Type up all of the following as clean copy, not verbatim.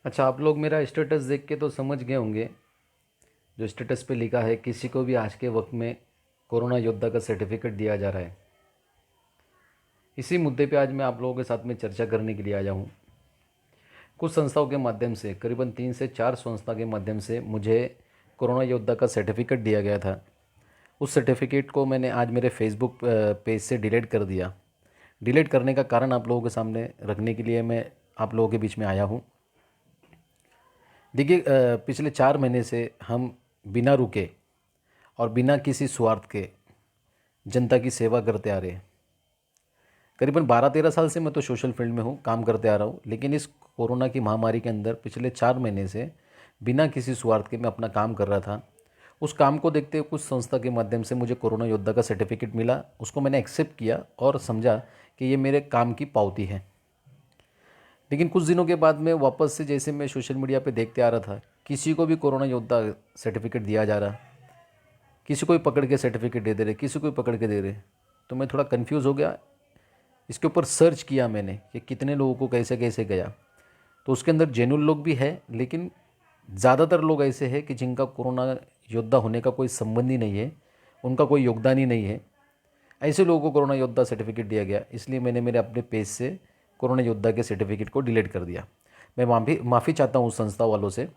अच्छा, आप लोग मेरा स्टेटस देख के तो समझ गए होंगे। जो स्टेटस पे लिखा है, किसी को भी आज के वक्त में कोरोना योद्धा का सर्टिफिकेट दिया जा रहा है। इसी मुद्दे पे आज मैं आप लोगों के साथ में चर्चा करने के लिए आया हूँ। कुछ संस्थाओं के माध्यम से, करीबन 3 से 4 संस्था के माध्यम से मुझे कोरोना योद्धा का सर्टिफिकेट दिया गया था। उस सर्टिफिकेट को मैंने आज मेरे फेसबुक पेज से डिलीट कर दिया। डिलीट करने का कारण आप लोगों के सामने रखने के लिए मैं आप लोगों के बीच में आया हूँ। देखिए, पिछले 4 महीने से हम बिना रुके और बिना किसी स्वार्थ के जनता की सेवा करते आ रहे हैं। करीबन 12-13 साल से मैं तो सोशल फील्ड में हूँ, काम करते आ रहा हूँ। लेकिन इस कोरोना की महामारी के अंदर पिछले 4 महीने से बिना किसी स्वार्थ के मैं अपना काम कर रहा था। उस काम को देखते हुए कुछ संस्था के माध्यम से मुझे कोरोना योद्धा का सर्टिफिकेट मिला। उसको मैंने एक्सेप्ट किया और समझा कि ये मेरे काम की पावती है। लेकिन कुछ दिनों के बाद में वापस से, जैसे मैं सोशल मीडिया पे देखते आ रहा था, किसी को भी कोरोना योद्धा सर्टिफिकेट दिया जा रहा, किसी को भी पकड़ के सर्टिफिकेट दे दे रहे, किसी को भी पकड़ के दे रहे। तो मैं थोड़ा कंफ्यूज हो गया। इसके ऊपर सर्च किया मैंने कि कितने लोगों को कैसे कैसे गया। तो उसके अंदर जेन्युइन लोग भी है, लेकिन ज़्यादातर लोग ऐसे हैं कि जिनका कोरोना योद्धा होने का कोई संबंध ही नहीं है, उनका कोई योगदान ही नहीं है। ऐसे लोगों को कोरोना योद्धा सर्टिफिकेट दिया गया। इसलिए मैंने मेरे अपने पेज से कोरोना योद्धा के सर्टिफिकेट को डिलीट कर दिया। मैं माफ़ी चाहता हूँ उस संस्था वालों से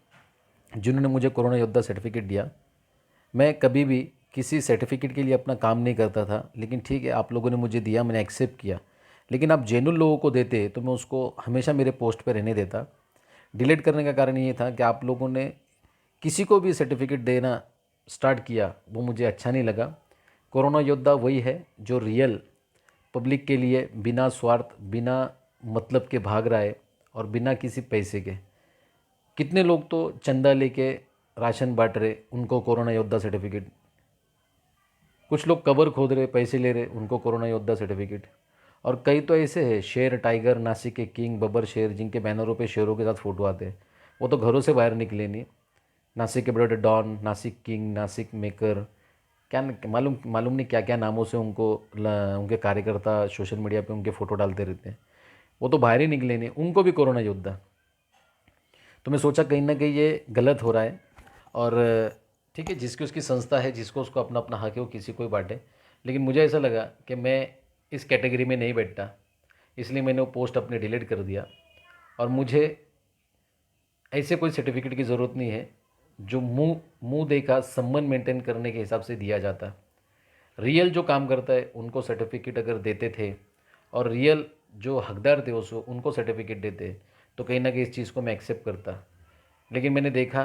जिन्होंने मुझे कोरोना योद्धा सर्टिफिकेट दिया। मैं कभी भी किसी सर्टिफिकेट के लिए अपना काम नहीं करता था, लेकिन ठीक है, आप लोगों ने मुझे दिया, मैंने एक्सेप्ट किया। लेकिन आप जेन्युइन लोगों को देते तो मैं उसको हमेशा मेरे पोस्ट पे रहने देता। डिलीट करने का कारण ये था कि आप लोगों ने किसी को भी सर्टिफिकेट देना स्टार्ट किया, वो मुझे अच्छा नहीं लगा। कोरोना योद्धा वही है जो रियल पब्लिक के लिए बिना स्वार्थ, बिना मतलब के भाग रहा है और बिना किसी पैसे के। कितने लोग तो चंदा लेके राशन बांट रहे, उनको कोरोना योद्धा सर्टिफिकेट। कुछ लोग कवर खोद रहे, पैसे ले रहे, उनको कोरोना योद्धा सर्टिफिकेट। और कई तो ऐसे हैं, शेर टाइगर, नासिक के किंग, बब्बर शेर, जिनके बैनरों पे शेरों के साथ फ़ोटो आते हैं, वो तो घरों से बाहर निकले नहीं। नासिक के बड़े बड़े don, Nashik king, Nashik maker, क्या मालूम मालूम नहीं क्या क्या नामों से उनके कार्यकर्ता सोशल मीडिया पे उनके फ़ोटो डालते रहते हैं। वो तो बाहर ही निकले नहीं, उनको भी कोरोना योद्धा। तो मैं सोचा कहीं ना कहीं ये गलत हो रहा है। और ठीक है, जिसकी उसकी संस्था है, जिसको उसको अपना अपना हक है, वो किसी को ही बांटे। लेकिन मुझे ऐसा लगा कि मैं इस कैटेगरी में नहीं बैठता, इसलिए मैंने वो पोस्ट अपने डिलीट कर दिया। और मुझे ऐसे कोई सर्टिफिकेट की ज़रूरत नहीं है जो मुंह मुंह देखा सम्मान मेंटेन करने के हिसाब से दिया जाता। रियल जो काम करता है उनको सर्टिफिकेट अगर देते थे, और रियल जो हकदार थे उसको उनको सर्टिफिकेट देते, तो कहीं ना कहीं इस चीज़ को मैं एक्सेप्ट करता। लेकिन मैंने देखा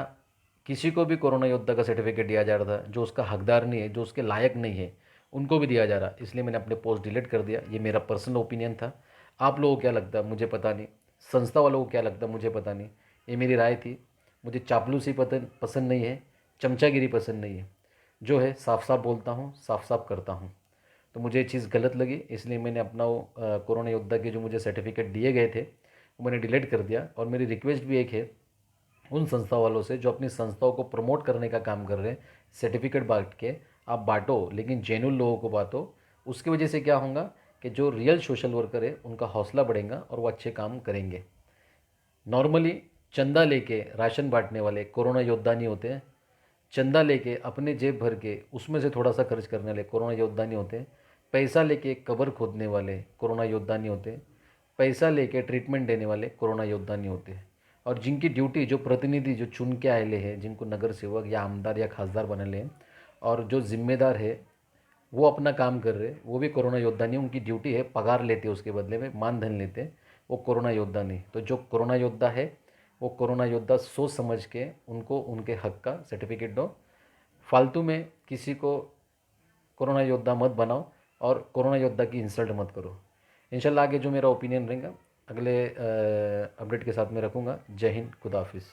किसी को भी कोरोना योद्धा का सर्टिफिकेट दिया जा रहा था जो उसका हकदार नहीं है, जो उसके लायक नहीं है, उनको भी दिया जा रहा। इसलिए मैंने अपने पोस्ट डिलीट कर दिया। ये मेरा पर्सनल ओपिनियन था। आप लोगों को क्या लगता है मुझे पता नहीं, संस्था वालों को क्या लगता है मुझे पता नहीं। ये मेरी राय थी। मुझे चापलूसी पसंद नहीं है, चमचागिरी पसंद नहीं है। जो है साफ साफ बोलता हूँ, साफ साफ करता हूँ। तो मुझे ये चीज़ गलत लगी, इसलिए मैंने अपना वो कोरोना योद्धा के जो मुझे सर्टिफिकेट दिए गए थे वो मैंने डिलीट कर दिया। और मेरी रिक्वेस्ट भी एक है उन संस्था वालों से जो अपनी संस्थाओं को प्रमोट करने का काम कर रहे हैं, सर्टिफिकेट बांट के आप बांटो, लेकिन जेन्युइन लोगों को बांटो। उसकी वजह से क्या होगा कि जो रियल सोशल वर्कर है उनका हौसला बढ़ेगा और वो अच्छे काम करेंगे। नॉर्मली चंदा लेके राशन बांटने वाले कोरोना योद्धा नहीं होते हैं। चंदा लेके अपने जेब भर के उसमें से थोड़ा सा खर्च करने वाले कोरोना योद्धा नहीं होते। पैसा लेके कबर खोदने वाले कोरोना योद्धा नहीं होते। पैसा लेके ट्रीटमेंट देने वाले कोरोना योद्धा नहीं होते। और जिनकी ड्यूटी, जो प्रतिनिधि जो चुन के आए हैं, जिनको नगर सेवक या आमदार या खासदार बने हैं, और जो जिम्मेदार है वो अपना काम कर रहे, वो भी कोरोना योद्धा नहीं। उनकी ड्यूटी है, पगार लेते हैं, उसके बदले में मानधन लेते हैं, वो कोरोना योद्धा नहीं। तो जो कोरोना योद्धा है वो कोरोना योद्धा सोच समझ के उनको उनके हक का सर्टिफिकेट दो। फालतू में किसी को कोरोना योद्धा मत बनाओ और कोरोना योद्धा की इंसल्ट मत करो। इंशाल्लाह आगे जो मेरा ओपिनियन रहेगा अगले अपडेट के साथ में रखूँगा। जय हिंद, खुदा हाफिज़।